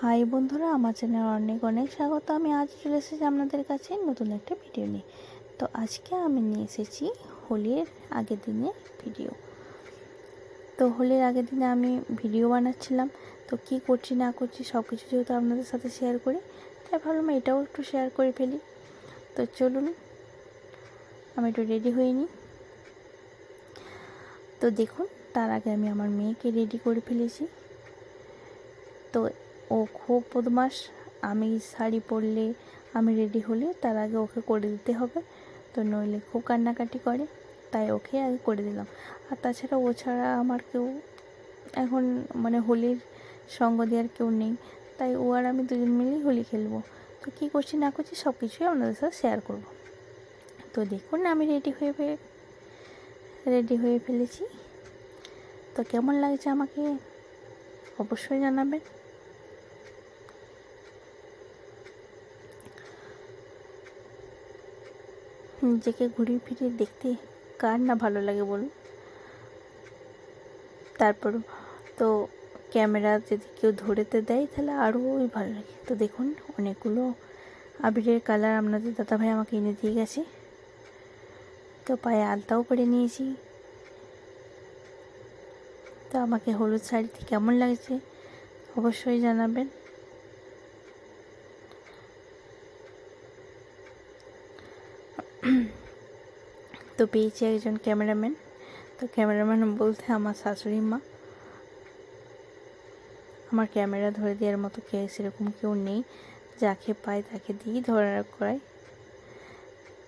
High বন্ধুরা, আমার channel অনেক অনেক স্বাগত। আমি আজ চলে এসেছি আপনাদের কাছে নতুন একটা ভিডিও নিয়ে। তো আজকে আমি নিয়ে এসেছি হোলির আগের দিনের ভিডিও। তো হোলির আগের দিনে আমি ভিডিও বানাচ্ছিলাম, তো কি করছি না করছি সব কিছু যেহেতু আপনাদের সাথে শেয়ার করি, তাই ভাবলাম এটাও একটু শেয়ার করে ফেলি। তো চলুন আমি একটু রেডি হয়ে নিই। তো দেখুন, তার আগে আমি আমার মেয়েকে রেডি করে ফেলেছি। তো ও খুব বদমাস, আমি শাড়ি পরলে আমি রেডি হলে তার আগে ওকে করে দিতে হবে, তো নইলে খুব কান্নাকাটি করে, তাই ওকে আগে করে দিলাম। আর তাছাড়া ও ছাড়া আমার কেউ এখন হোলির সঙ্গ দেওয়ার কেউ নেই, তাই ও আর আমি দুজন মিলেই হোলি খেলবো। তো কী করছি না করছি সব কিছুই আপনাদের সাথে শেয়ার করব। তো দেখুন আমি রেডি হয়ে ফেলেছি। তো কেমন লাগছে আমাকে অবশ্যই জানাবেন। নিজেকে ঘুরিয়ে ফিরিয়ে দেখতে কার না ভালো লাগে বলুন। তারপর তো ক্যামেরা যদি কেউ ধরেতে দেয় তাহলে আরোই ভালো লাগে। তো দেখুন অনেকগুলো আবিরের কালার আপনাদের দাদাভাই আমাকে এনে দিয়ে গেছে। তো পায়ে আলতাও করে নিয়েছি। তো আমাকে হলুদ শাড়িতে কেমন লাগছে অবশ্যই জানাবেন। তো পেয়েছি একজন ক্যামেরাম্যান। তো ক্যামেরাম্যান বলতে আমার শাশুড়ি মা। আমার ক্যামেরা ধরে দেওয়ার মতো সেরকম কেউ নেই, যাকে পায় তাকে দিয়েই ধরে করায়।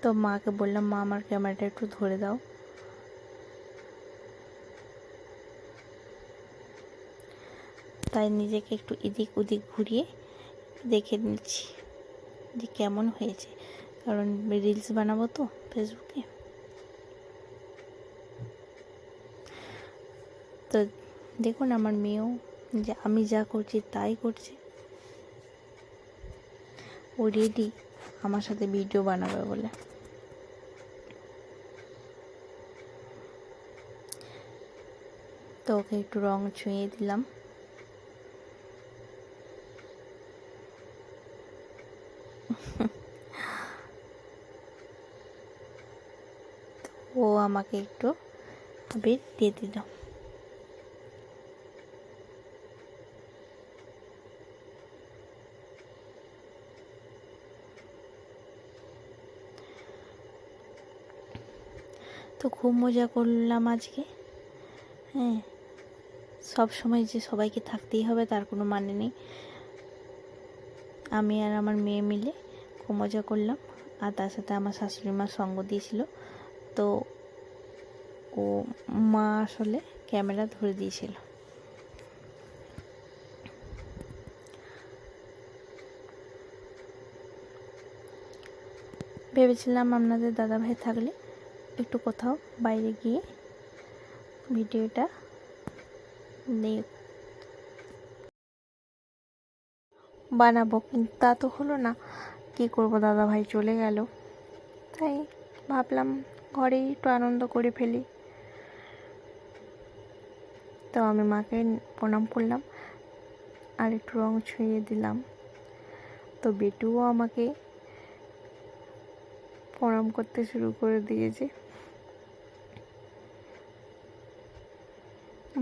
তো মাকে বললাম, মা আমার ক্যামেরাটা একটু ধরে দাও। তাই নিজেকে একটু এদিক ওদিক ঘুরিয়ে দেখে নিচ্ছি যে কেমন হয়েছে, কারণ রিলস বানাবো তো ফেসবুকে। তো দেখুন আমার মেয়েও যে আমি যা করছি তাই করছে, ও রেডি আমার সাথে ভিডিও বানাবে বলে। তো ওকে একটু রং ছুঁয়ে দিলাম। ও আমাকে একটু আবির দিয়ে দিল। তো খুব মজা করলাম আজকে। হ্যাঁ, সব সময় যে সবাইকে থাকতেই হবে তার কোনো মানে নেই। আমি আর আমার মেয়ে মিলে খুব মজা করলাম। আর তার সাথে আমার শাশুড়ি মা সঙ্গ দিয়েছিল। তো ও মা আসলে ক্যামেরা ধরে দিয়েছিল। ভেবেছিলাম আপনাদের দাদাভাই থাকলে একটু কোথাও বাইরে গিয়ে ভিডিওটা বানাবো, কিন্তু তা তো হলো না। কী করবো, দাদাভাই চলে গেল, তাই ভাবলাম ঘরেই একটু আনন্দ করে ফেলি। তো আমি মাকে প্রণাম করলাম আর একটু রং ছুঁয়ে দিলাম। তো বেটুও আমাকে প্রণাম করতে শুরু করে দিয়েছে।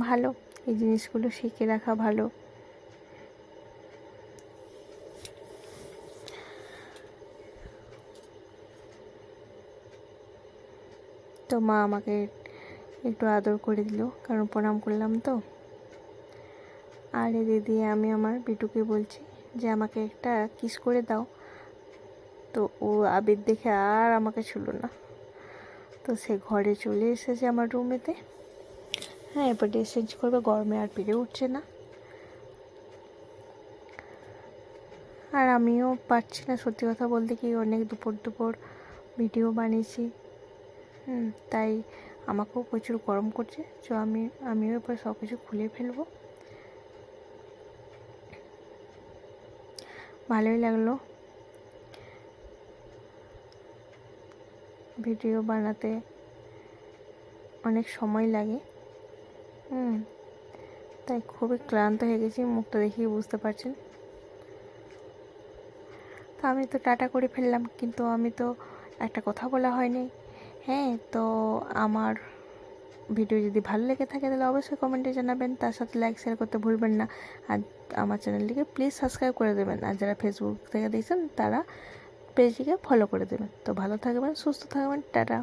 ভালো, এই জিনিসগুলো শিখে রাখা ভালো। তো মা আমাকে একটু আদর করে দিল, কারণ প্রণাম করলাম তো। আর দিদি আমি আমার বিটুকে বলছি যে আমাকে একটা কিস করে দাও। তো ও আবির দেখে আর আমাকে ছুলো না। তো সে ঘরে চলে এসেছে আমার রুমেতে। হ্যাঁ, এবার ড্রেস চেঞ্জ করবে, গরমে আর পেরে উঠছে না। আর আমিও পারছি না, সত্যি কথা বলতে কি অনেক দুপুর ভিডিও বানিয়েছি। তাই আমাকেও প্রচুর গরম করছে। তো আমিও এবার সব কিছু খুলে ফেলবো। ভালোই লাগলো ভিডিও বানাতে, অনেক সময় লাগে। তাই খুবই ক্লান্ত হয়ে গেছি, মুখটা দেখেই বুঝতে পারছেন। তো আমি তো টাটা করে ফেললাম, কিন্তু আমি তো একটা কথা বলা হয়নি। হ্যাঁ, তো আমার ভিডিও যদি ভালো লেগে থাকে তাহলে অবশ্যই কমেন্টে জানাবেন, তার সাথে লাইক শেয়ার করতে ভুলবেন না। আর আমার চ্যানেলটিকে প্লিজ সাবস্ক্রাইব করে দেবেন, আর যারা ফেসবুক থেকে দেখছেন তারা পেজটিকে ফলো করে দেবেন। তো ভালো থাকবেন, সুস্থ থাকবেন, টাটা।